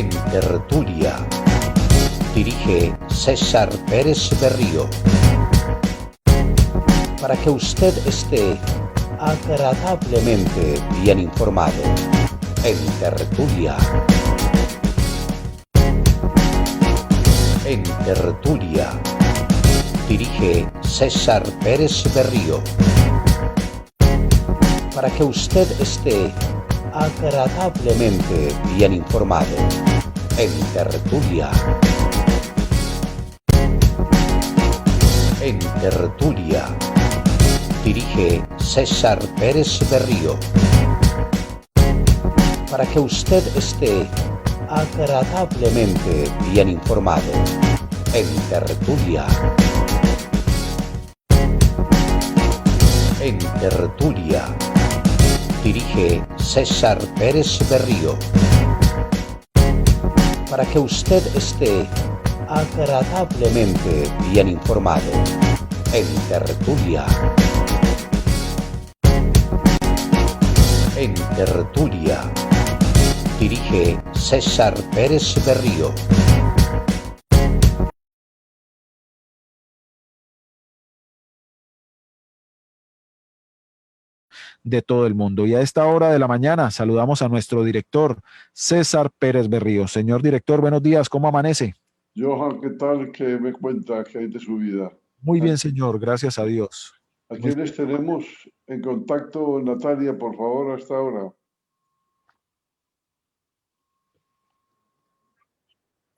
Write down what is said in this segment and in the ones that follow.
En Tertulia, dirige César Pérez Berrío. Para que usted esté agradablemente bien informado. En Tertulia. En Tertulia, dirige César Pérez Berrío. Para que usted esté agradablemente bien informado. En Tertulia. En Tertulia, dirige César Pérez Berrío. Para que usted esté agradablemente bien informado. En Tertulia. En Tertulia, dirige César Pérez Berrío. Para que usted esté agradablemente bien informado. En Tertulia. En Tertulia, dirige César Pérez Berrío. De todo el mundo. Y a esta hora de la mañana saludamos a nuestro director, César Pérez Berrío. Señor director, buenos días, ¿cómo amanece? Johan, ¿qué tal? ¿Qué me cuenta? ¿Qué hay de su vida? Muy bien, señor, gracias a Dios. ¿A quiénes tenemos en contacto, Natalia, por favor, hasta ahora? En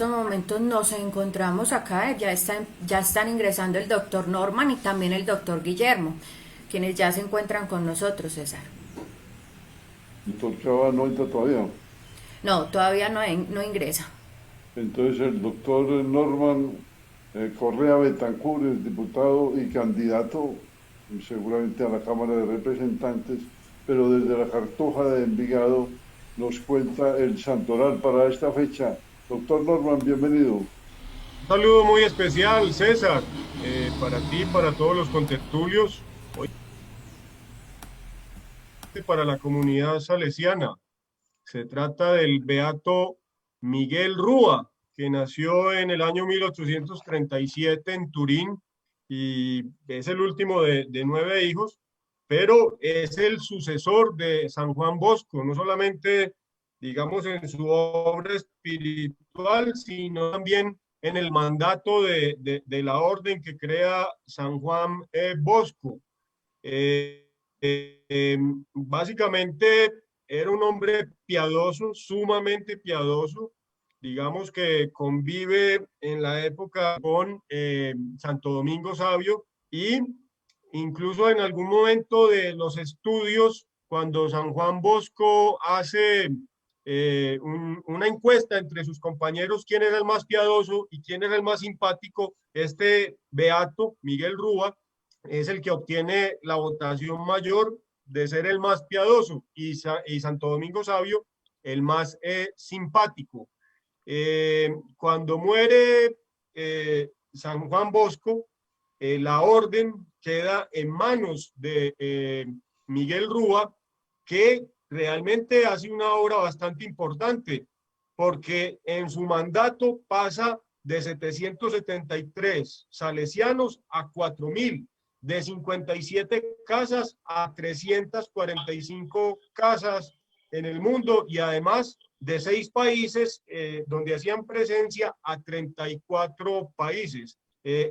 estos momentos nos encontramos acá, ya están ingresando el doctor Norman y también el doctor Guillermo, quienes ya se encuentran con nosotros, César. ¿Doctor Chava no entra todavía? No, todavía no ingresa. Entonces el doctor Norman Correa Betancur es diputado y candidato seguramente a la Cámara de Representantes, pero desde la Cartuja de Envigado nos cuenta el santoral para esta fecha. Doctor Norman, bienvenido. Un saludo muy especial, César, para ti, para todos los contertulios, hoy para la comunidad salesiana. Se trata del beato Miguel Rúa, que nació en el año 1837 en Turín y es el último de 9 hijos, pero es el sucesor de San Juan Bosco, no solamente, digamos, en su obra espiritual, sino también en el mandato de la orden que crea San Juan Bosco. Básicamente era un hombre piadoso, sumamente piadoso, digamos que convive en la época con Santo Domingo Sabio y incluso en algún momento de los estudios, cuando San Juan Bosco hace una encuesta entre sus compañeros, quién era el más piadoso y quién era el más simpático, este beato, Miguel Rúa, es el que obtiene la votación mayor de ser el más piadoso y Santo Domingo Sabio el más simpático. Cuando muere San Juan Bosco, la orden queda en manos de Miguel Rúa, que realmente hace una obra bastante importante, porque en su mandato pasa de 773 salesianos a 4.000, de 57 casas a 345 casas en el mundo y además de 6 países donde hacían presencia a 34 países.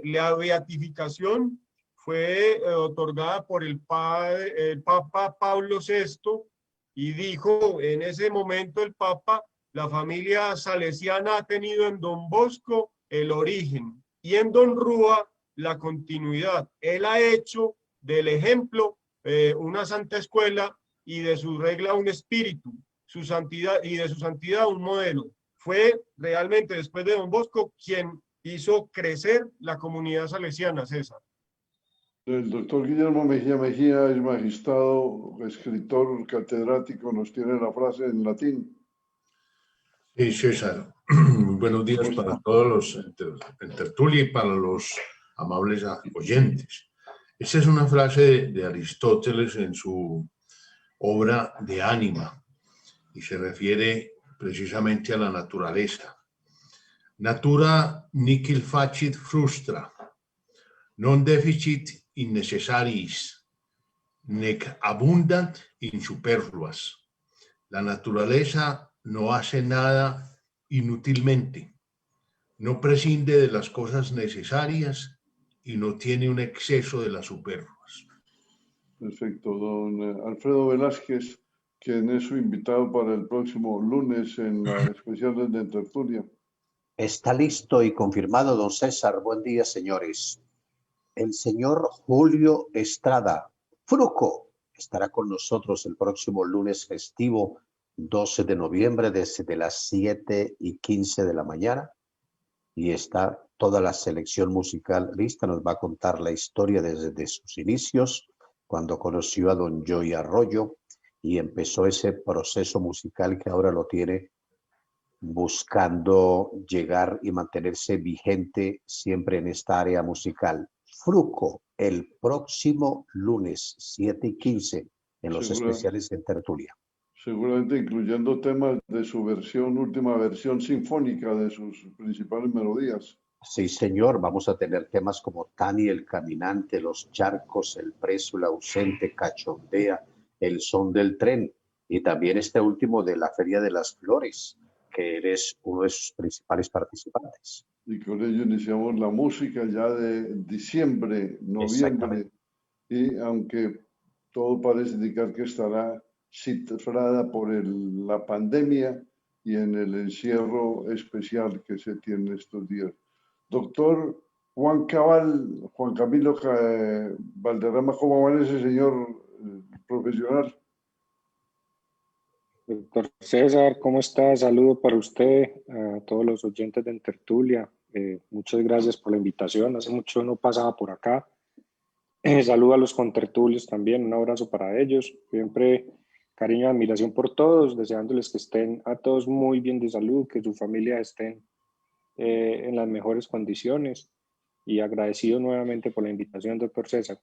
La beatificación fue otorgada por el Papa Pablo VI y dijo en ese momento el Papa: la familia salesiana ha tenido en Don Bosco el origen y en Don Rúa la continuidad. Él ha hecho del ejemplo una santa escuela y de su regla un espíritu, su santidad y de su santidad un modelo. Fue realmente después de Don Bosco quien hizo crecer la comunidad salesiana, César. El doctor Guillermo Mejía Mejía es magistrado, escritor, catedrático, nos tiene la frase en latín. Sí, César. Muy buenos días para todos los en tertulia y para los amables oyentes. Esta es una frase de Aristóteles en su obra De Anima y se refiere precisamente a la naturaleza. Natura nihil facit frustra, non deficit in necessaris, nec abundant in superfluas. La naturaleza no hace nada inútilmente, no prescinde de las cosas necesarias y no tiene un exceso de las superfluas. Perfecto, don Alfredo Velázquez, quien es su invitado para el próximo lunes en la especial de Tertulia. Está listo y confirmado, don César. Buen día, señores. El señor Julio Estrada Fruco estará con nosotros el próximo lunes festivo 12 de noviembre desde las 7:15 de la mañana. Y está toda la selección musical lista. Nos va a contar la historia desde sus inicios, cuando conoció a don Joey Arroyo y empezó ese proceso musical que ahora lo tiene buscando llegar y mantenerse vigente siempre en esta área musical. Fruco, el próximo lunes, 7:15, en los especiales en Tertulia. Seguramente incluyendo temas de su última versión sinfónica de sus principales melodías. Sí, señor, vamos a tener temas como Tani el Caminante, Los Charcos, El Preso, El Ausente, Cachondea, El Son del Tren, y también este último de la Feria de las Flores, que eres uno de sus principales participantes. Y con ello iniciamos la música ya de diciembre, noviembre, y aunque todo parece indicar que estará cifrada por la pandemia y en el encierro especial que se tiene estos días. Doctor Juan Camilo Valderrama, ¿cómo va ese señor profesional? Doctor César, ¿cómo está? Saludo para usted, a todos los oyentes de Tertulia. Muchas gracias por la invitación. Hace mucho no pasaba por acá. Saludo a los contertulios también. Un abrazo para ellos. Siempre cariño y admiración por todos, deseándoles que estén a todos muy bien de salud, que su familia estén en las mejores condiciones. Y agradecido nuevamente por la invitación, doctor César.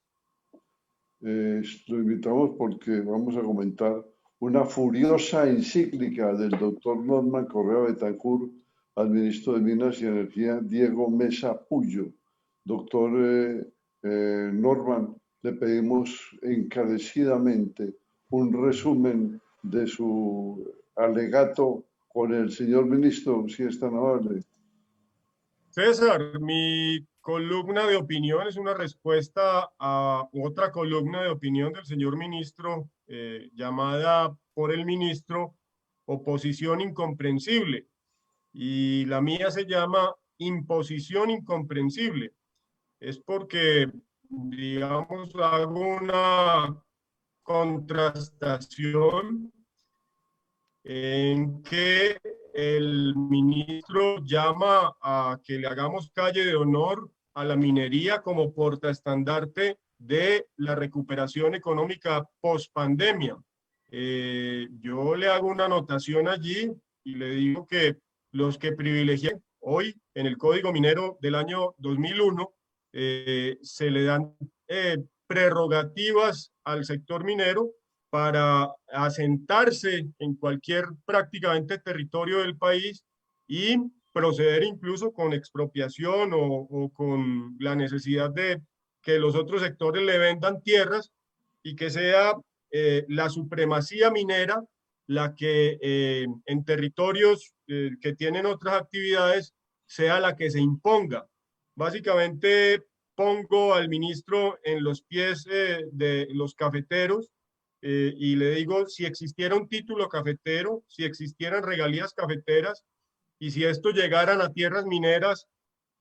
Lo invitamos porque vamos a comentar una furiosa encíclica del doctor Norman Correa Betancourt al ministro de Minas y Energía, Diego Mesa Puyo. Doctor Norman, le pedimos encarecidamente un resumen de su alegato con el señor ministro, si es tan amable. César, mi columna de opinión es una respuesta a otra columna de opinión del señor ministro llamada por el ministro Oposición Incomprensible, y la mía se llama Imposición Incomprensible. Es porque, digamos, hago una contrastación en que el ministro llama a que le hagamos calle de honor a la minería como portaestandarte de la recuperación económica post-pandemia. Yo le hago una anotación allí y le digo que los que privilegian hoy en el Código Minero del año 2001 se le dan prerrogativas al sector minero para asentarse en cualquier prácticamente territorio del país y proceder incluso con expropiación o con la necesidad de que los otros sectores le vendan tierras y que sea la supremacía minera la que en territorios que tienen otras actividades sea la que se imponga. Básicamente pongo al ministro en los pies de los cafeteros y le digo, si existiera un título cafetero, si existieran regalías cafeteras y si esto llegaran a tierras mineras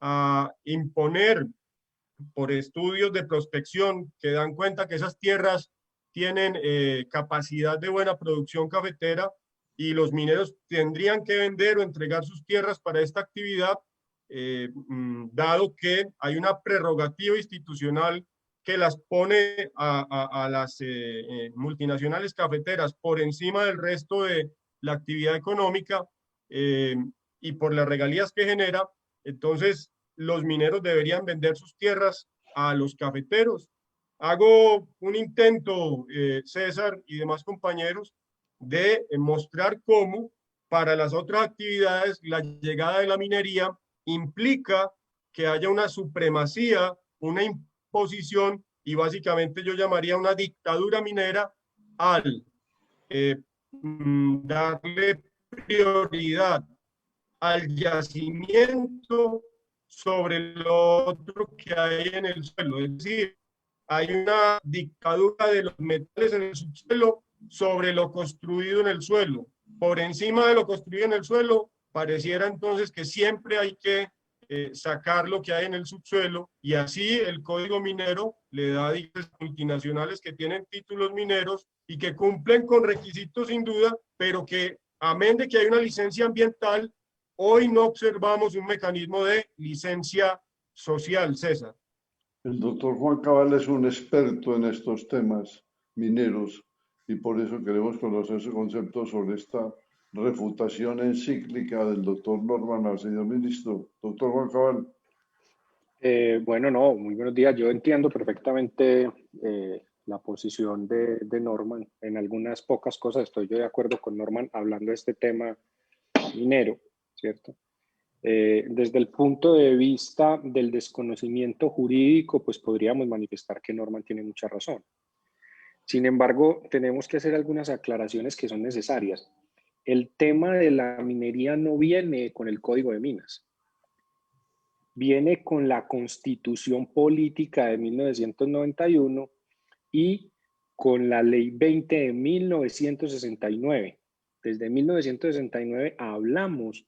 a imponer por estudios de prospección que dan cuenta que esas tierras tienen capacidad de buena producción cafetera y los mineros tendrían que vender o entregar sus tierras para esta actividad, dado que hay una prerrogativa institucional que las pone a las multinacionales cafeteras por encima del resto de la actividad económica y por las regalías que genera, entonces los mineros deberían vender sus tierras a los cafeteros. Hago un intento, César y demás compañeros, de mostrar cómo para las otras actividades, la llegada de la minería implica que haya una supremacía, una imposición y básicamente yo llamaría una dictadura minera al darle prioridad al yacimiento sobre lo otro que hay en el suelo. Es decir, hay una dictadura de los metales en el subsuelo sobre lo construido en el suelo. Por encima de lo construido en el suelo, pareciera entonces que siempre hay que sacar lo que hay en el subsuelo, y así el código minero le da a multinacionales que tienen títulos mineros y que cumplen con requisitos sin duda, pero que amén de que hay una licencia ambiental, hoy no observamos un mecanismo de licencia social, César. El doctor Juan Cabal es un experto en estos temas mineros y por eso queremos conocer su concepto sobre esta refutación encíclica del doctor Norman al señor ministro. Doctor Juan Cabal. Bueno, no, muy buenos días. Yo entiendo perfectamente la posición de Norman. En algunas pocas cosas estoy yo de acuerdo con Norman hablando de este tema minero, ¿cierto? Desde el punto de vista del desconocimiento jurídico, pues podríamos manifestar que Norman tiene mucha razón. Sin embargo, tenemos que hacer algunas aclaraciones que son necesarias. El tema de la minería no viene con el Código de Minas. Viene con la Constitución Política de 1991 y con la Ley 20 de 1969. Desde 1969 hablamos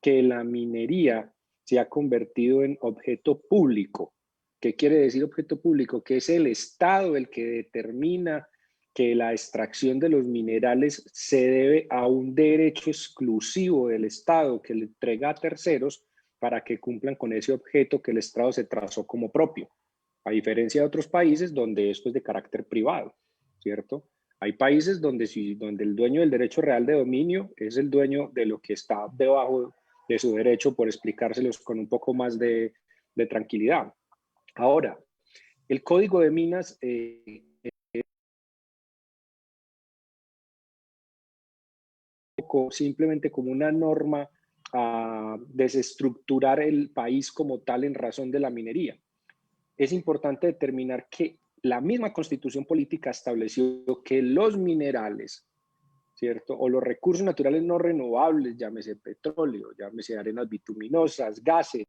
que la minería se ha convertido en objeto público. ¿Qué quiere decir objeto público? Que es el Estado el que determina que la extracción de los minerales se debe a un derecho exclusivo del Estado que le entrega a terceros para que cumplan con ese objeto que el Estado se trazó como propio, a diferencia de otros países donde esto es de carácter privado, ¿cierto? Hay países donde el dueño del derecho real de dominio es el dueño de lo que está debajo de su derecho, por explicárselos con un poco más de tranquilidad. Ahora, el Código de Minas simplemente como una norma a desestructurar el país como tal en razón de la minería. Es importante determinar que la misma Constitución Política estableció que los minerales, ¿cierto? O los recursos naturales no renovables, llámese petróleo, llámese arenas bituminosas, gases,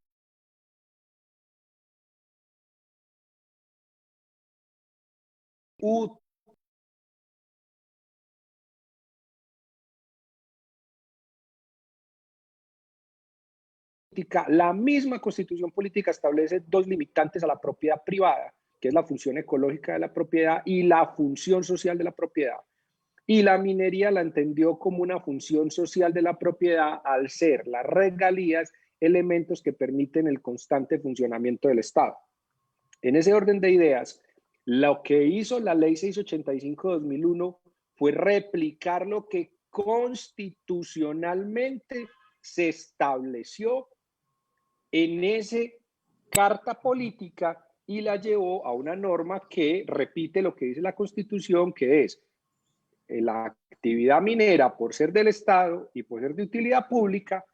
la misma Constitución Política establece dos limitantes a la propiedad privada, que es la función ecológica de la propiedad y la función social de la propiedad. Y la minería la entendió como una función social de la propiedad al ser las regalías elementos que permiten el constante funcionamiento del Estado. En ese orden de ideas, lo que hizo la Ley 685/2001 fue replicar lo que constitucionalmente se estableció en esa carta política y la llevó a una norma que repite lo que dice la Constitución, que es la actividad minera, por ser del Estado y por ser de utilidad pública,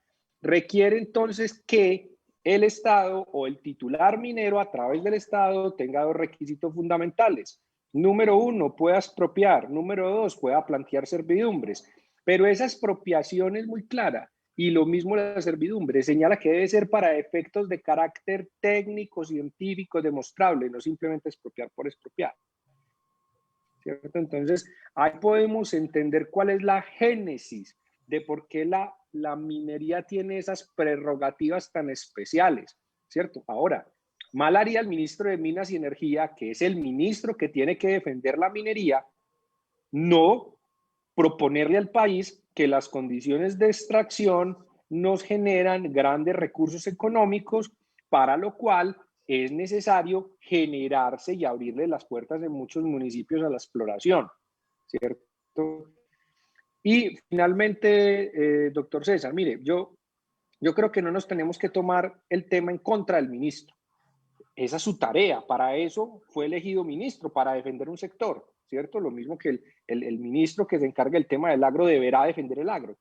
requiere entonces que el Estado o el titular minero a través del Estado tenga dos requisitos fundamentales. Número uno, pueda expropiar. Número dos, pueda plantear servidumbres. Pero esa expropiación es muy clara. Y lo mismo la servidumbre, señala que debe ser para efectos de carácter técnico, científico, demostrable, no simplemente expropiar por expropiar. ¿Cierto? Entonces, ahí podemos entender cuál es la génesis de por qué la minería tiene esas prerrogativas tan especiales, ¿cierto? Ahora, mal haría el ministro de Minas y Energía, que es el ministro que tiene que defender la minería, no proponerle al país que las condiciones de extracción nos generan grandes recursos económicos, para lo cual es necesario generarse y abrirle las puertas en muchos municipios a la exploración, ¿cierto? Y finalmente, doctor César, mire, yo creo que no nos tenemos que tomar el tema en contra del ministro. Esa es su tarea, para eso fue elegido ministro, para defender un sector, ¿cierto? Lo mismo que el ministro que se encarga del tema del agro deberá defender el agro.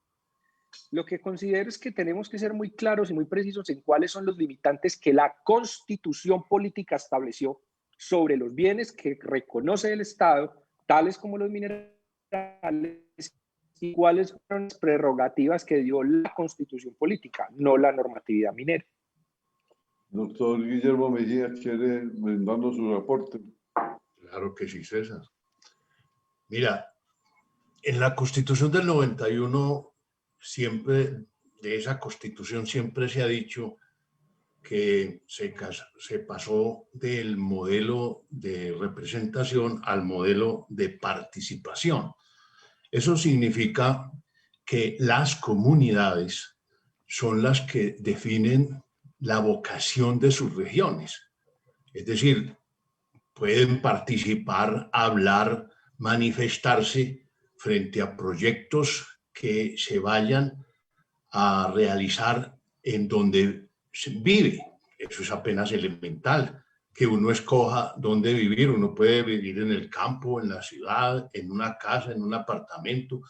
Lo que considero es que tenemos que ser muy claros y muy precisos en cuáles son los limitantes que la Constitución política estableció sobre los bienes que reconoce el Estado, tales como los minerales, y cuáles son las prerrogativas que dio la Constitución política, no la normatividad minera. Doctor Guillermo Mejía, ¿quiere brindarnos su reporte? Claro que sí, César. Mira, en la Constitución del 91, siempre, de esa Constitución siempre se ha dicho que se pasó del modelo de representación al modelo de participación. Eso significa que las comunidades son las que definen la vocación de sus regiones. Es decir, pueden participar, hablar, manifestarse frente a proyectos que se vayan a realizar en donde se vive. Eso es apenas elemental, que uno escoja dónde vivir. Uno puede vivir en el campo, en la ciudad, en una casa, en un apartamento.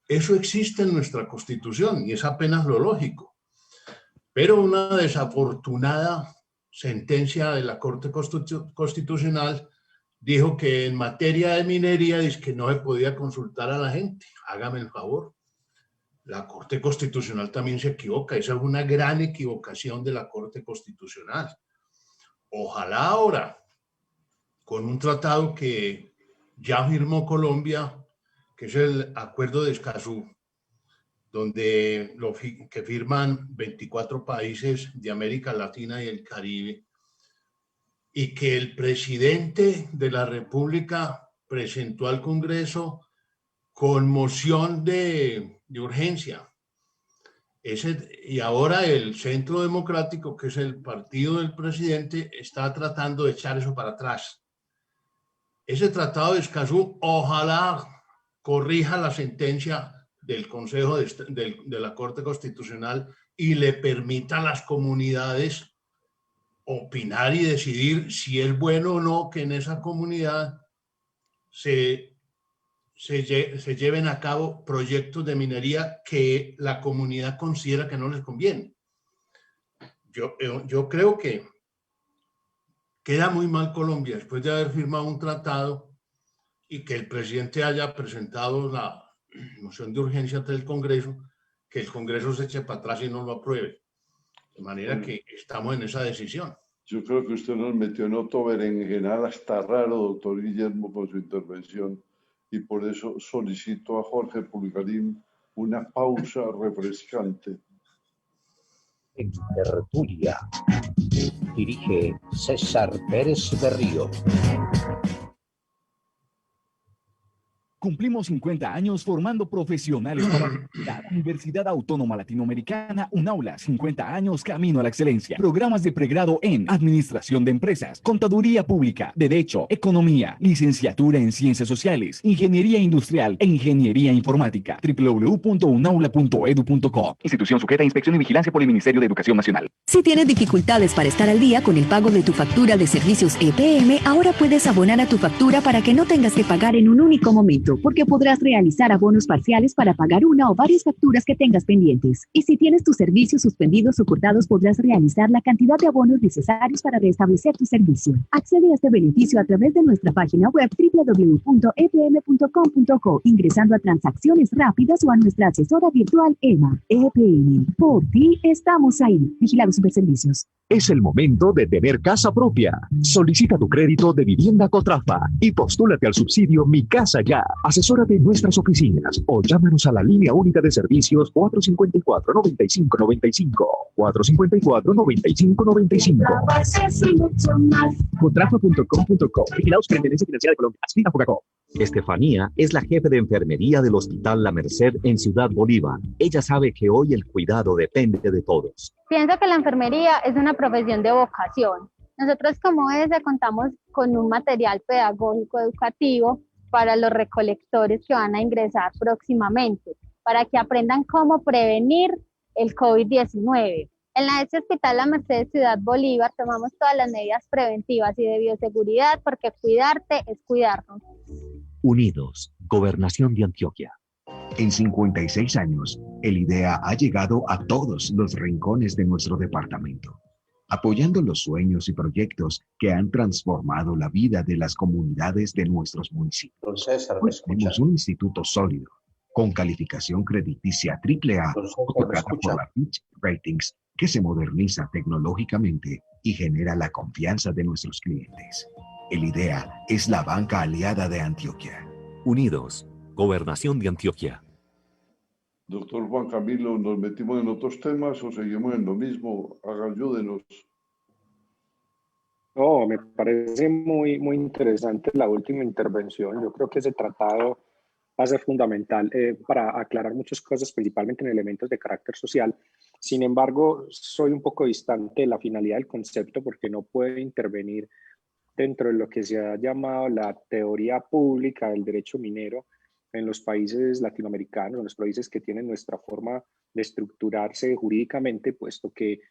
Eso existe en nuestra Constitución y es apenas lo lógico. Pero una desafortunada sentencia de la Corte Constitucional dijo que en materia de minería es que no se podía consultar a la gente. Hágame el favor. La Corte Constitucional también se equivoca. Esa es una gran equivocación de la Corte Constitucional. Ojalá ahora, con un tratado que ya firmó Colombia, que es el Acuerdo de Escazú, donde que firman 24 países de América Latina y el Caribe, y que el presidente de la República presentó al Congreso con moción de urgencia. Y ahora el Centro Democrático, que es el partido del presidente, está tratando de echar eso para atrás. Ese tratado de Escazú, ojalá corrija la sentencia del Consejo de la Corte Constitucional y le permita a las comunidades opinar y decidir si es bueno o no que en esa comunidad se lleven a cabo proyectos de minería que la comunidad considera que no les conviene. Yo creo que queda muy mal Colombia después de haber firmado un tratado y que el presidente haya presentado la moción de urgencia ante el Congreso, que el Congreso se eche para atrás y no lo apruebe. De manera que estamos en esa decisión. Yo creo que usted nos metió en otro berenjenal hasta raro, doctor Guillermo, con su intervención, y por eso solicito a Jorge Pulgarín una pausa refrescante. En tertulia dirige César Pérez Berrío. Cumplimos 50 años formando profesionales para la Universidad Autónoma Latinoamericana, UNAULA, 50 años camino a la excelencia. Programas de pregrado en Administración de Empresas, Contaduría Pública, Derecho, Economía, Licenciatura en Ciencias Sociales, Ingeniería Industrial e Ingeniería Informática. www.unaula.edu.co. Institución sujeta a inspección y vigilancia por el Ministerio de Educación Nacional. Si tienes dificultades para estar al día con el pago de tu factura de servicios EPM, ahora puedes abonar a tu factura para que no tengas que pagar en un único momento, porque podrás realizar abonos parciales para pagar una o varias facturas que tengas pendientes. Y si tienes tus servicios suspendidos o cortados, podrás realizar la cantidad de abonos necesarios para restablecer tu servicio. Accede a este beneficio a través de nuestra página web www.epm.com.co, ingresando a transacciones rápidas o a nuestra asesora virtual EMA. EPM, por ti estamos ahí. Vigilado Superservicios. Es el momento de tener casa propia. Solicita tu crédito de vivienda Cotrafa y postúlate al subsidio Mi Casa Ya. Asesórate en nuestras oficinas o llámanos a la línea única de servicios 454-9595. 454-9595. Cotrafa.com.co. Vigilados Superintendencia Financiera de Colombia. Adscrita a Fogacop. Estefanía es la jefe de enfermería del Hospital La Merced en Ciudad Bolívar. Ella sabe que hoy el cuidado depende de todos. Pienso que la enfermería es una profesión de vocación. Nosotros como ESE contamos con un material pedagógico educativo para los recolectores que van a ingresar próximamente, para que aprendan cómo prevenir el COVID-19. En la ESE Hospital La Merced Ciudad Bolívar tomamos todas las medidas preventivas y de bioseguridad, porque cuidarte es cuidarnos. Unidos, Gobernación de Antioquia. En 56 años, el IDEA ha llegado a todos los rincones de nuestro departamento, apoyando los sueños y proyectos que han transformado la vida de las comunidades de nuestros municipios. Don César, ¿me Hoy escucha? tenemos un instituto sólido, con calificación crediticia AAA, Don César, ¿me otorgada escucha? por la Fitch Ratings, que se moderniza tecnológicamente y genera la confianza de nuestros clientes. El IDEA es la banca aliada de Antioquia. Unidos, Gobernación de Antioquia. Doctor Juan Camilo, ¿nos metimos en otros temas o seguimos en lo mismo? Ayúdenos. No, me parece muy interesante la última intervención. Yo creo que ese tratado va a ser fundamental para aclarar muchas cosas, principalmente en elementos de carácter social. Sin embargo, soy un poco distante de la finalidad del concepto porque no puede intervenir dentro de lo que se ha llamado la teoría pública del derecho minero en los países latinoamericanos, en los países que tienen nuestra forma de estructurarse jurídicamente, puesto que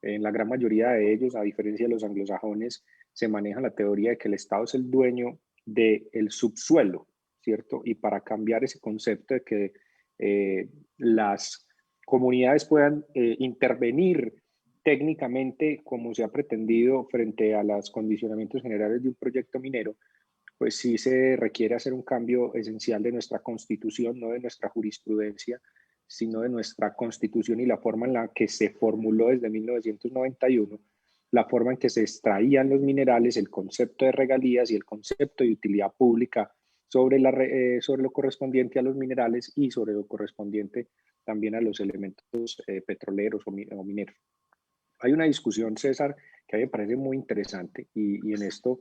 en la gran mayoría de ellos, a diferencia de los anglosajones, se maneja la teoría de que el Estado es el dueño del subsuelo, ¿cierto? Y para cambiar ese concepto de que las comunidades puedan intervenir técnicamente como se ha pretendido frente a los condicionamientos generales de un proyecto minero, pues sí se requiere hacer un cambio esencial de nuestra constitución, no de nuestra jurisprudencia, sino de nuestra constitución y la forma en la que se formuló desde 1991, la forma en que se extraían los minerales, el concepto de regalías y el concepto de utilidad pública sobre lo correspondiente a los minerales y sobre lo correspondiente también a los elementos petroleros o mineros. Hay una discusión, César, que a mí me parece muy interesante y en esto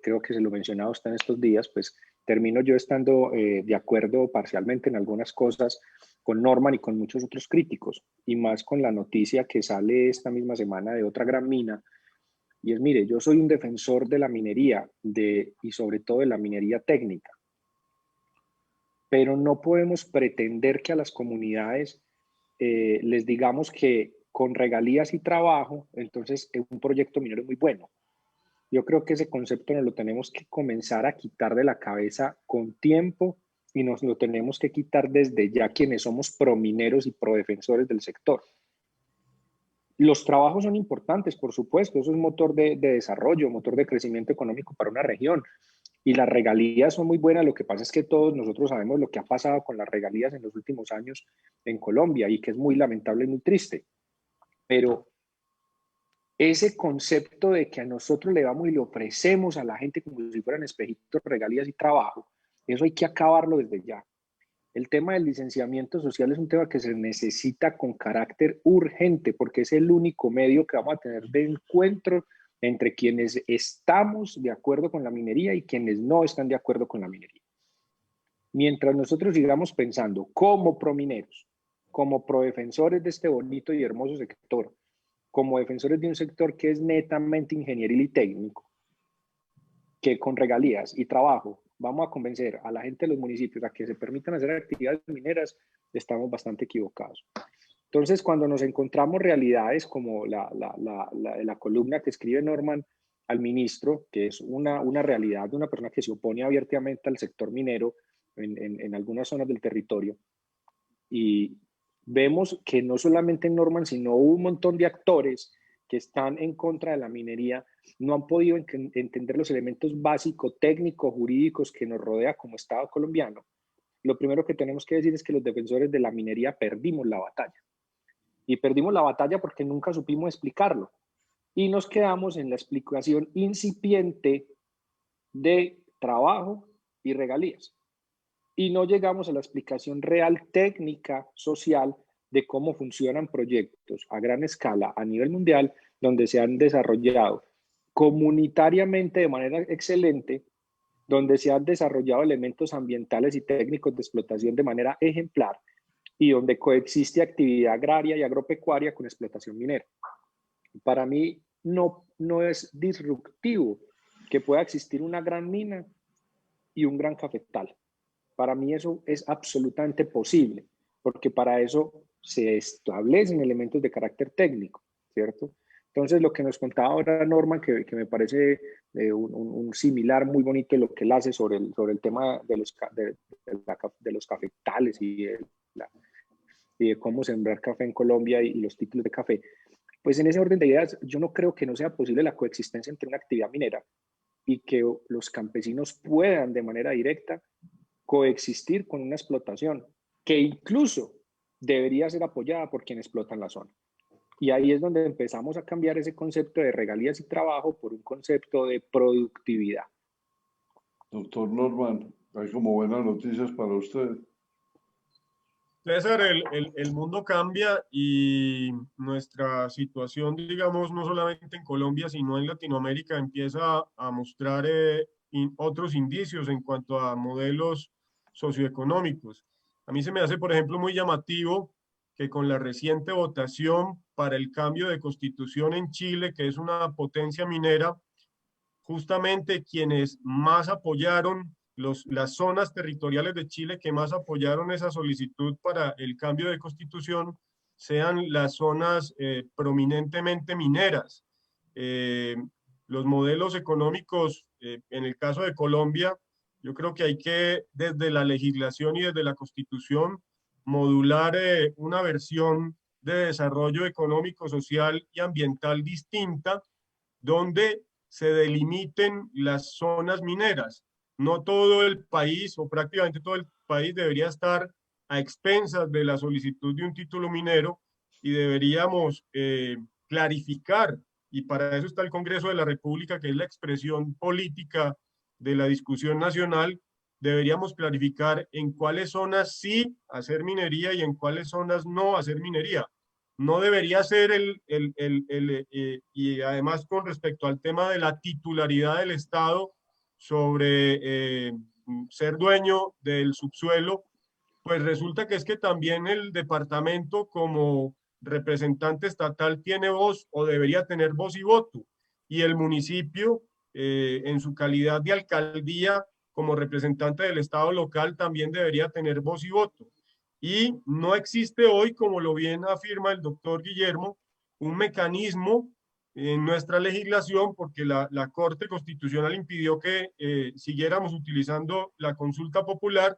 creo que se lo mencionaba usted en estos días, pues termino yo estando de acuerdo parcialmente en algunas cosas con Norman y con muchos otros críticos, y más con la noticia que sale esta misma semana de otra gran mina, y es, mire, yo soy un defensor de la minería y sobre todo de la minería técnica, pero no podemos pretender que a las comunidades les digamos que con regalías y trabajo, entonces un proyecto minero es muy bueno. Yo creo que ese concepto nos lo tenemos que comenzar a quitar de la cabeza con tiempo y nos lo tenemos que quitar desde ya quienes somos promineros y prodefensores del sector. Los trabajos son importantes, por supuesto, eso es motor de desarrollo, motor de crecimiento económico para una región. Y las regalías son muy buenas, lo que pasa es que todos nosotros sabemos lo que ha pasado con las regalías en los últimos años en Colombia y que es muy lamentable y muy triste. Pero ese concepto de que a nosotros le vamos y le ofrecemos a la gente como si fueran espejitos, regalías y trabajo, eso hay que acabarlo desde ya. El tema del licenciamiento social es un tema que se necesita con carácter urgente porque es el único medio que vamos a tener de encuentro entre quienes estamos de acuerdo con la minería y quienes no están de acuerdo con la minería. Mientras nosotros sigamos pensando como promineros, como prodefensores de este bonito y hermoso sector, como defensores de un sector que es netamente ingenieril y técnico, que con regalías y trabajo vamos a convencer a la gente de los municipios a que se permitan hacer actividades mineras, estamos bastante equivocados. Entonces, cuando nos encontramos realidades como la columna que escribe Norman al ministro, que es una realidad de una persona que se opone abiertamente al sector minero en algunas zonas del territorio, y vemos que no solamente Norman, sino un montón de actores que están en contra de la minería, no han podido entender los elementos básicos, técnicos, jurídicos que nos rodea como Estado colombiano. Lo primero que tenemos que decir es que los defensores de la minería perdimos la batalla. Y perdimos la batalla porque nunca supimos explicarlo. Y nos quedamos en la explicación incipiente de trabajo y regalías. Y no llegamos a la explicación real, técnica, social, de cómo funcionan proyectos a gran escala a nivel mundial, donde se han desarrollado comunitariamente de manera excelente, donde se han desarrollado elementos ambientales y técnicos de explotación de manera ejemplar y donde coexiste actividad agraria y agropecuaria con explotación minera. Para mí no es disruptivo que pueda existir una gran mina y un gran cafetal. Para mí eso es absolutamente posible, porque para eso se establecen elementos de carácter técnico, ¿cierto? Entonces, lo que nos contaba ahora Norman, que me parece un similar muy bonito de lo que él hace sobre el tema de los cafetales y de cómo sembrar café en Colombia y los títulos de café. Pues en ese orden de ideas, yo no creo que no sea posible la coexistencia entre una actividad minera y que los campesinos puedan de manera directa coexistir con una explotación que incluso debería ser apoyada por quienes explotan la zona. Y ahí es donde empezamos a cambiar ese concepto de regalías y trabajo por un concepto de productividad. Doctor Norman, hay como buenas noticias para usted. César, el mundo cambia y nuestra situación, digamos, no solamente en Colombia, sino en Latinoamérica, empieza a mostrar otros indicios en cuanto a modelos socioeconómicos. A mí se me hace, por ejemplo, muy llamativo que con la reciente votación para el cambio de constitución en Chile, que es una potencia minera, justamente quienes más apoyaron, las zonas territoriales de Chile que más apoyaron esa solicitud para el cambio de constitución, sean las zonas prominentemente mineras. Los modelos económicos, en el caso de Colombia, yo creo que hay que, desde la legislación y desde la constitución, modular una versión de desarrollo económico, social y ambiental distinta, donde se delimiten las zonas mineras. No todo el país, o prácticamente todo el país, debería estar a expensas de la solicitud de un título minero, y deberíamos clarificar, y para eso está el Congreso de la República, que es la expresión política de la discusión nacional. Deberíamos clarificar en cuáles zonas sí hacer minería y en cuáles zonas no hacer minería. No debería ser y además con respecto al tema de la titularidad del Estado sobre ser dueño del subsuelo, pues resulta que es que también el departamento como representante estatal tiene voz o debería tener voz y voto, y el municipio en su calidad de alcaldía como representante del Estado local también debería tener voz y voto. Y no existe hoy, como lo bien afirma el doctor Guillermo, un mecanismo en nuestra legislación, porque la Corte Constitucional impidió que siguiéramos utilizando la consulta popular.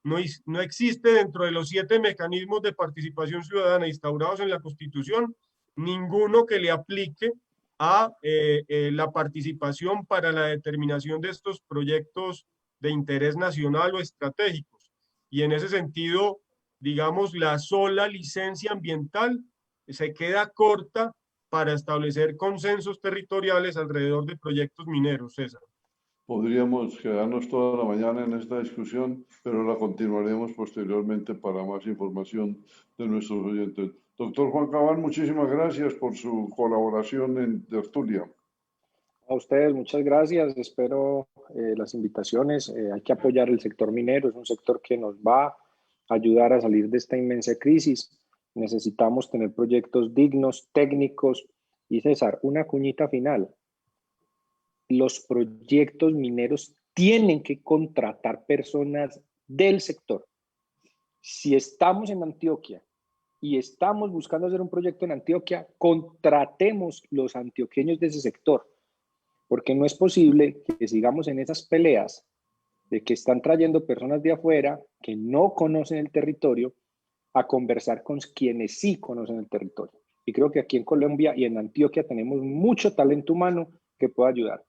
No existe dentro de los 7 mecanismos de participación ciudadana instaurados en la Constitución ninguno que le aplique a la participación para la determinación de estos proyectos de interés nacional o estratégicos. Y en ese sentido, digamos, la sola licencia ambiental se queda corta para establecer consensos territoriales alrededor de proyectos mineros, César. Podríamos quedarnos toda la mañana en esta discusión, pero la continuaremos posteriormente para más información de nuestros oyentes. Doctor Juan Cabal, muchísimas gracias por su colaboración en Tertulia. A ustedes, muchas gracias. Espero las invitaciones. Hay que apoyar el sector minero. Es un sector que nos va a ayudar a salir de esta inmensa crisis. Necesitamos tener proyectos dignos, técnicos. Y César, una cuñita final. Los proyectos mineros tienen que contratar personas del sector. Si estamos en Antioquia y estamos buscando hacer un proyecto en Antioquia, contratemos los antioqueños de ese sector, porque no es posible que sigamos en esas peleas de que están trayendo personas de afuera que no conocen el territorio a conversar con quienes sí conocen el territorio. Y creo que aquí en Colombia y en Antioquia tenemos mucho talento humano que puede ayudar.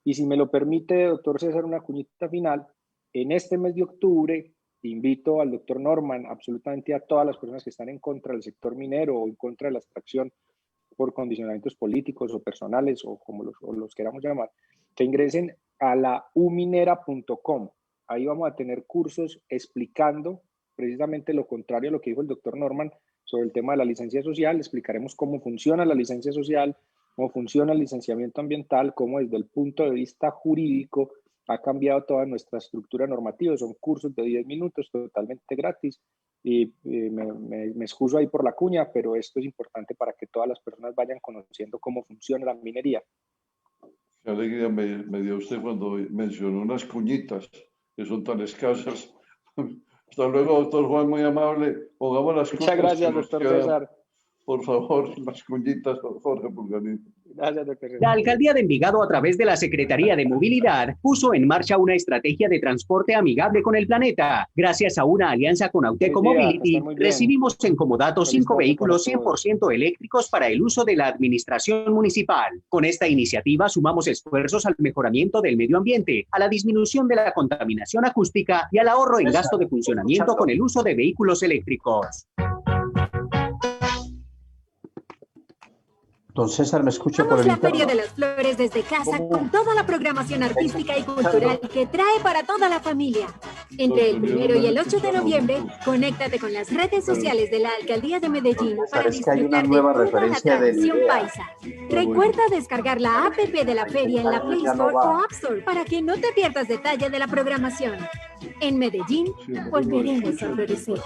Y si me lo permite, doctor César, una cuñita final, en este mes de octubre invito al doctor Norman, absolutamente a todas las personas que están en contra del sector minero o en contra de la extracción por condicionamientos políticos o personales o como los queramos llamar, que ingresen a la uminera.com. Ahí vamos a tener cursos explicando precisamente lo contrario a lo que dijo el doctor Norman sobre el tema de la licencia social. Explicaremos cómo funciona la licencia social, cómo funciona el licenciamiento ambiental, cómo desde el punto de vista jurídico ha cambiado toda nuestra estructura normativa. Son cursos de 10 minutos totalmente gratis y me excuso ahí por la cuña, pero esto es importante para que todas las personas vayan conociendo cómo funciona la minería. Qué alegría me dio usted cuando mencionó unas cuñitas que son tan escasas. Hasta luego, doctor Juan, muy amable. Pongamos las Muchas gracias, doctor César. Por favor, las cuñitas, Jorge Pulgarito. Gracias, doctor. La alcaldía de Envigado, a través de la Secretaría de Movilidad, puso en marcha una estrategia de transporte amigable con el planeta. Gracias a una alianza con Auteco Mobility, recibimos en comodato 5 vehículos 100% eléctricos para el uso de la administración municipal. Con esta iniciativa sumamos esfuerzos al mejoramiento del medio ambiente, a la disminución de la contaminación acústica y al ahorro en gasto de funcionamiento con el uso de vehículos eléctricos. Don César, ¿me escucha por Vamos el la interno? Feria de las Flores desde casa con toda la programación artística y cultural que trae para toda la familia. Entre el 1 y el 8 de noviembre, conéctate con las redes sociales de la Alcaldía de Medellín para Es que hay una disfrutar de nueva toda la referencia de tradición idea. paisa. Recuerda descargar la app de la feria en la Play Store o App Store para que no te pierdas detalle de la programación. En Medellín, volveremos a florecer.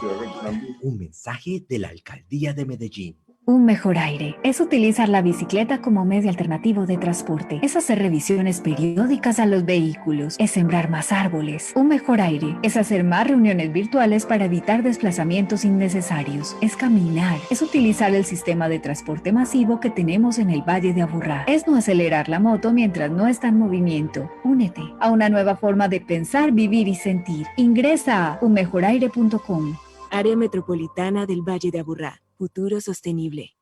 Un mensaje de la Alcaldía de Medellín. Un mejor aire es utilizar la bicicleta como medio alternativo de transporte. Es hacer revisiones periódicas a los vehículos. Es sembrar más árboles. Un mejor aire es hacer más reuniones virtuales para evitar desplazamientos innecesarios. Es caminar. Es utilizar el sistema de transporte masivo que tenemos en el Valle de Aburrá. Es no acelerar la moto mientras no está en movimiento. Únete a una nueva forma de pensar, vivir y sentir. Ingresa a unmejoraire.com. Área Metropolitana del Valle de Aburrá. Futuro sostenible.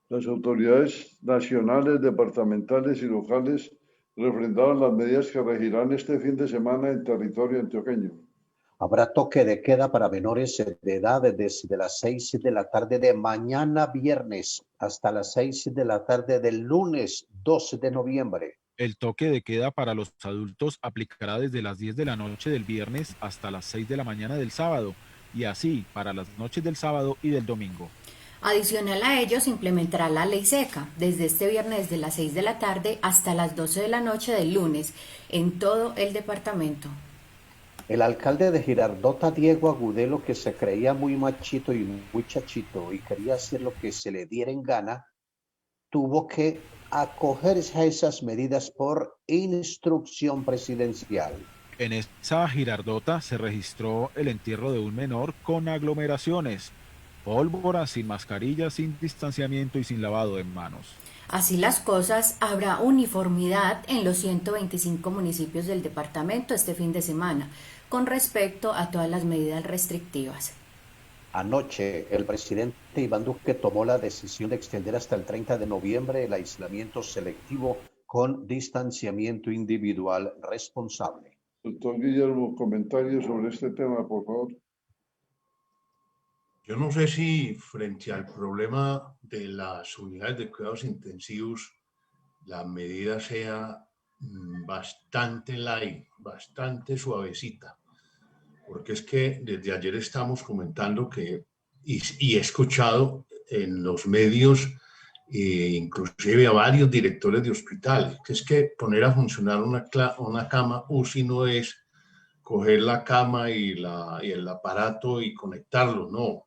Las autoridades nacionales, departamentales y locales refrendaron las medidas que regirán este fin de semana en territorio antioqueño. Habrá toque de queda para menores de edad desde las 6 de la tarde de mañana viernes hasta las 6 de la tarde del lunes 12 de noviembre. El toque de queda para los adultos aplicará desde las 10 de la noche del viernes hasta las 6 de la mañana del sábado, y así para las noches del sábado y del domingo. Adicional a ello, se implementará la ley seca desde este viernes de las 6 de la tarde hasta las 12 de la noche del lunes en todo el departamento. El alcalde de Girardota, Diego Agudelo, que se creía muy machito y muy chachito y quería hacer lo que se le diera en gana, tuvo que acogerse a esas medidas por instrucción presidencial. En esa Girardota se registró el entierro de un menor con aglomeraciones, pólvora, sin mascarilla, sin distanciamiento y sin lavado de manos. Así las cosas, habrá uniformidad en los 125 municipios del departamento este fin de semana, con respecto a todas las medidas restrictivas. Anoche, el presidente Iván Duque tomó la decisión de extender hasta el 30 de noviembre el aislamiento selectivo con distanciamiento individual responsable. Doctor Guillermo, comentarios sobre este tema, por favor. Yo no sé si frente al problema de las unidades de cuidados intensivos, la medida sea bastante light, bastante suavecita, porque es que desde ayer estamos comentando que, y he escuchado en los medios, inclusive a varios directores de hospitales, que es que poner a funcionar una cama UCI no es coger la cama y el aparato y conectarlo, no.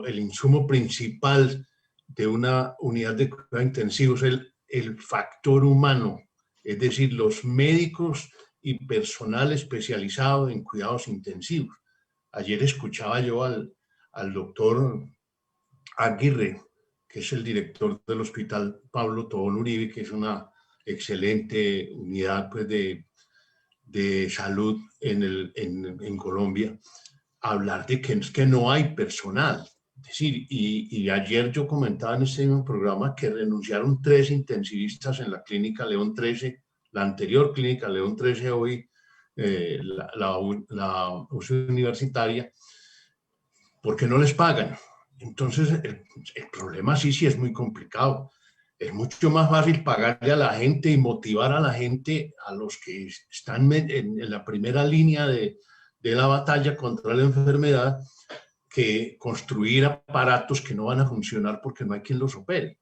El insumo principal de una unidad de cuidados intensivos es el factor humano, es decir, los médicos y personal especializado en cuidados intensivos. Ayer escuchaba yo al doctor Aguirre, que es el director del Hospital Pablo Tobón Uribe, que es una excelente unidad pues, de salud en Colombia, hablar de que es que no hay personal. Es decir, y ayer yo comentaba en este mismo programa que renunciaron 3 intensivistas en la clínica León 13, la anterior clínica León 13, hoy la UCI universitaria, porque no les pagan. Entonces, el problema sí es muy complicado. Es mucho más fácil pagarle a la gente y motivar a la gente, a los que están en la primera línea de la batalla contra la enfermedad, que construir aparatos que no van a funcionar porque no hay quien los opere.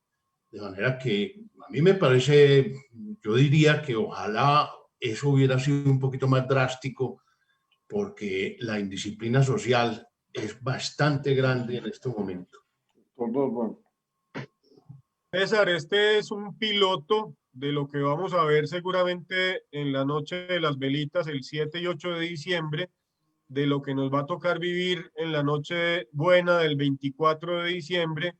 De manera que a mí me parece, yo diría que ojalá eso hubiera sido un poquito más drástico, porque la indisciplina social es bastante grande en este momento. César, este es un piloto de lo que vamos a ver seguramente en la noche de las velitas, el 7 y 8 de diciembre, de lo que nos va a tocar vivir en la noche buena del 24 de diciembre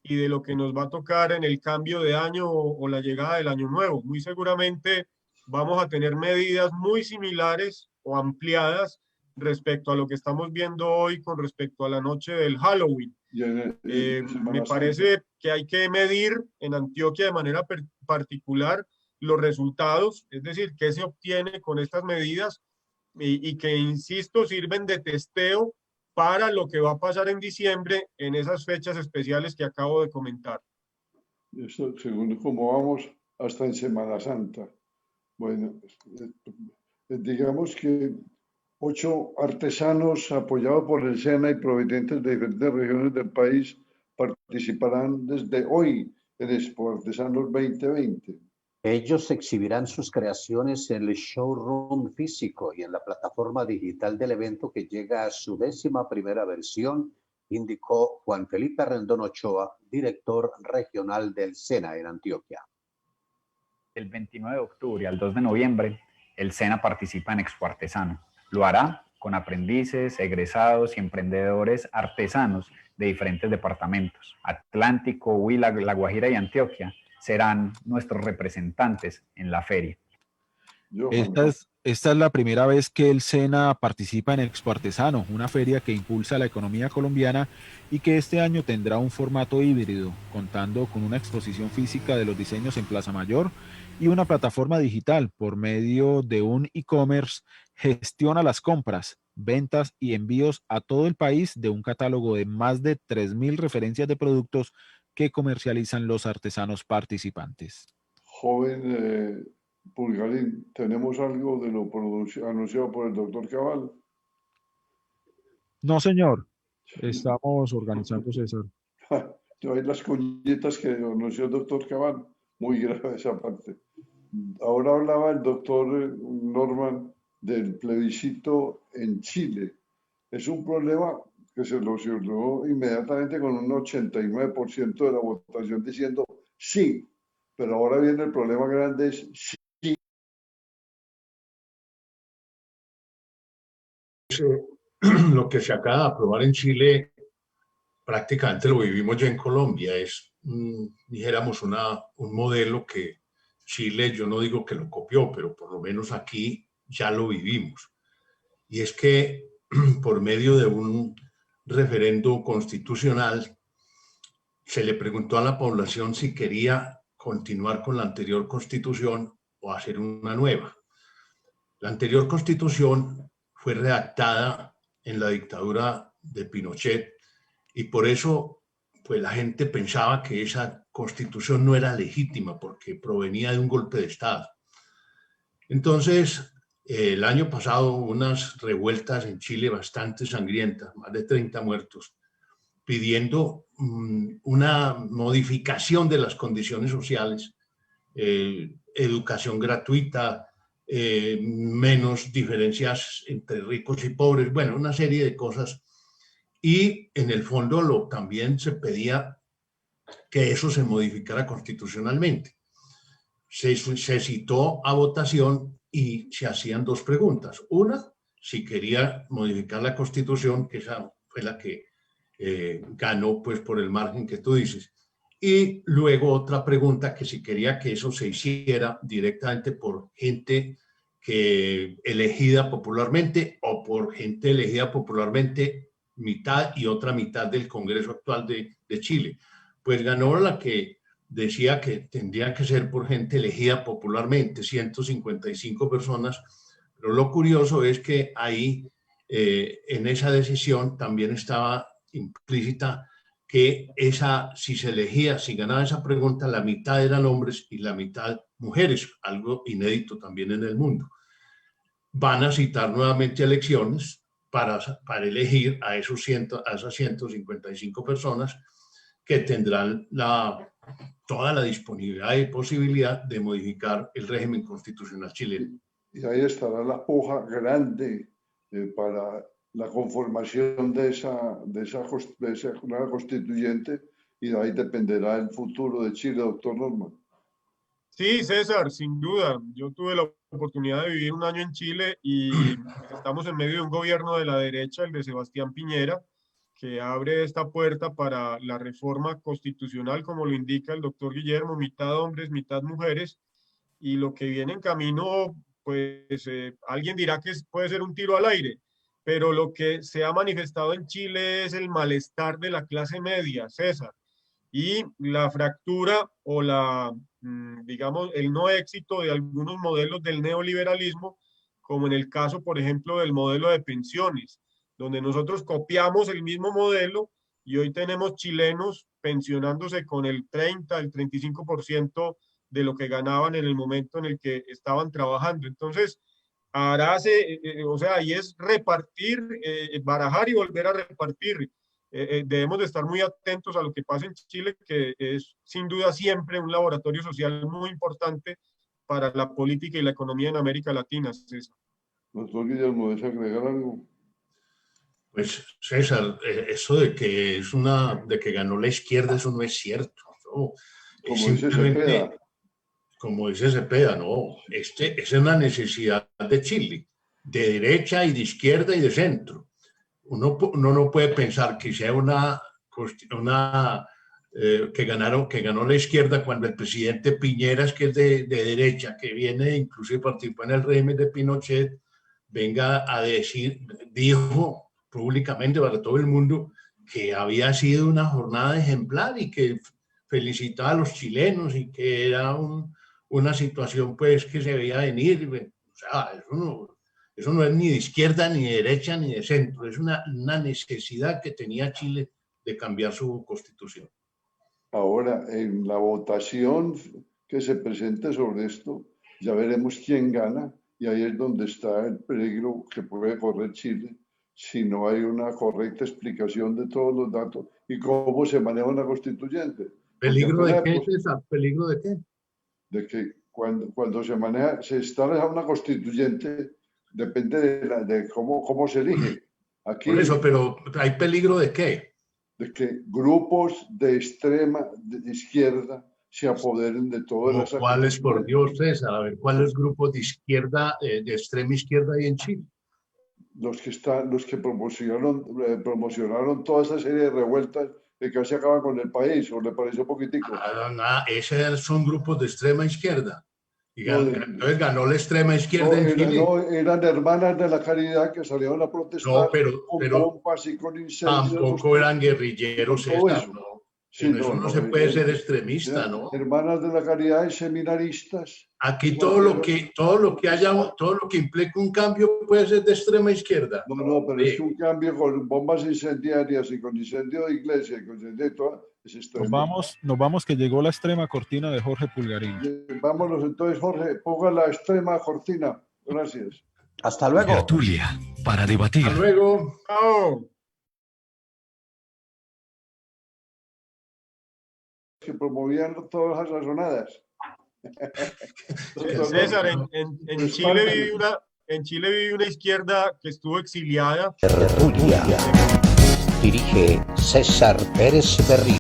y de lo que nos va a tocar en el cambio de año o la llegada del año nuevo. Muy seguramente vamos a tener medidas muy similares o ampliadas respecto a lo que estamos viendo hoy con respecto a la noche del Halloween. Me parece que hay que medir en Antioquia de manera particular los resultados, es decir, qué se obtiene con estas medidas y que, insisto, sirven de testeo para lo que va a pasar en diciembre en esas fechas especiales que acabo de comentar. Esto, según cómo vamos, hasta en Semana Santa. Bueno, digamos que 8 artesanos apoyados por el SENA y provenientes de diferentes regiones del país participarán desde hoy en Expo Artesanos 2020. Ellos exhibirán sus creaciones en el showroom físico y en la plataforma digital del evento que llega a su 11ª versión, indicó Juan Felipe Rendón Ochoa, director regional del SENA en Antioquia. Del 29 de octubre al 2 de noviembre, el SENA participa en Expo Artesano. Lo hará con aprendices, egresados y emprendedores artesanos de diferentes departamentos. Atlántico, Huila, La Guajira y Antioquia serán nuestros representantes en la feria. Esta es la primera vez que el SENA participa en Expo Artesano, una feria que impulsa la economía colombiana y que este año tendrá un formato híbrido, contando con una exposición física de los diseños en Plaza Mayor y una plataforma digital por medio de un e-commerce. Gestiona las compras, ventas y envíos a todo el país de un catálogo de más de 3.000 referencias de productos que comercializan los artesanos participantes. Joven Pulgarín, ¿tenemos algo de lo anunciado por el doctor Cabal? No, señor. Estamos organizando, César. Hay las cuñitas que anunció el doctor Cabal. Muy grave esa parte. Ahora hablaba el doctor Norman del plebiscito en Chile. Es un problema que se solucionó inmediatamente con un 89% de la votación diciendo sí, pero ahora viene el problema grande, es sí. Lo que se acaba de aprobar en Chile prácticamente lo vivimos ya en Colombia, es, dijéramos, un modelo que Chile, yo no digo que lo copió, pero por lo menos aquí ya lo vivimos. Y es que por medio de un referendo constitucional se le preguntó a la población si quería continuar con la anterior constitución o hacer una nueva. La anterior constitución fue redactada en la dictadura de Pinochet y por eso pues, la gente pensaba que esa constitución no era legítima porque provenía de un golpe de Estado. Entonces, el año pasado hubo unas revueltas en Chile bastante sangrientas, más de 30 muertos, pidiendo una modificación de las condiciones sociales, educación gratuita, menos diferencias entre ricos y pobres, bueno, una serie de cosas. Y en el fondo también se pedía que eso se modificara constitucionalmente. Se citó a votación y se hacían 2 preguntas. Una, si quería modificar la Constitución, que esa fue la que ganó pues por el margen que tú dices. Y luego otra pregunta, que si quería que eso se hiciera directamente por gente elegida popularmente o por gente elegida popularmente mitad y otra mitad del Congreso actual de Chile. Pues ganó la que decía que tendría que ser por gente elegida popularmente, 155 personas, pero lo curioso es que ahí en esa decisión también estaba implícita que si ganaba esa pregunta, la mitad eran hombres y la mitad mujeres, algo inédito también en el mundo. Van a citar nuevamente elecciones para elegir a esas 155 personas que tendrán toda la disponibilidad y posibilidad de modificar el régimen constitucional chileno. Y ahí estará la hoja grande para la conformación de esa nueva constituyente, y de ahí dependerá el futuro de Chile, doctor Norman. Sí, César, sin duda. Yo tuve la oportunidad de vivir un año en Chile y estamos en medio de un gobierno de la derecha, el de Sebastián Piñera, que abre esta puerta para la reforma constitucional, como lo indica el doctor Guillermo, mitad hombres, mitad mujeres, y lo que viene en camino, pues alguien dirá que puede ser un tiro al aire, pero lo que se ha manifestado en Chile es el malestar de la clase media, César, y la fractura o digamos, el no éxito de algunos modelos del neoliberalismo, como en el caso, por ejemplo, del modelo de pensiones, donde nosotros copiamos el mismo modelo y hoy tenemos chilenos pensionándose con el 30, el 35% de lo que ganaban en el momento en el que estaban trabajando. Entonces, o sea, y es repartir, barajar y volver a repartir. Debemos de estar muy atentos a lo que pasa en Chile, que es sin duda siempre un laboratorio social muy importante para la política y la economía en América Latina, César. Doctor Guillermo, ¿desea agregar algo? Pues César, eso de que ganó la izquierda, eso no es cierto, ¿no? Como dice Cepeda. Como dice Cepeda, no, es una necesidad de Chile, de derecha y de izquierda y de centro. Uno no puede pensar que sea que ganó la izquierda cuando el presidente Piñera, que es de derecha, que viene, inclusive participó en el régimen de Pinochet, venga a dijo públicamente para todo el mundo que había sido una jornada ejemplar y que felicitaba a los chilenos y que era una situación pues que se veía venir. O sea, eso no es ni de izquierda, ni de derecha, ni de centro. Es una necesidad que tenía Chile de cambiar su constitución. Ahora, en la votación que se presente sobre esto, ya veremos quién gana, y ahí es donde está el peligro que puede correr Chile si no hay una correcta explicación de todos los datos y cómo se maneja una constituyente. ¿Peligro de qué, César? ¿Peligro de qué? De que cuando se establece una constituyente, depende de cómo se elige. Aquí, por eso, pero ¿hay peligro de qué? De que grupos de extrema izquierda se apoderen de todas las... ¿Cuáles, por Dios, César? A ver, ¿cuáles grupos de izquierda, de extrema izquierda hay en Chile? Los que promocionaron toda esa serie de revueltas que casi acaban con el país, ¿o le pareció poquitico? Esos son grupos de extrema izquierda. Entonces ganó la extrema izquierda en Chile. No, eran hermanas de la caridad que salieron a protestar con bombas y con incendios. Tampoco eran guerrilleros, César, ¿no? Sí, eso no se puede ser extremista, ¿no? Hermanas de la caridad y seminaristas. Aquí todo lo que implique un cambio puede ser de extrema izquierda. No, pero es que un cambio con bombas incendiarias y con incendio de iglesia y con incendio de todo es extremo. Nos vamos que llegó la extrema cortina de Jorge Pulgarín. Vámonos entonces, Jorge, ponga la extrema cortina. Gracias. Hasta luego. Tertulia para debatir. Hasta luego. ¡Chao! Que promovían todas las razonadas. César, en Chile viví una izquierda que estuvo exiliada. Tertulia. Dirige César Pérez Berrío.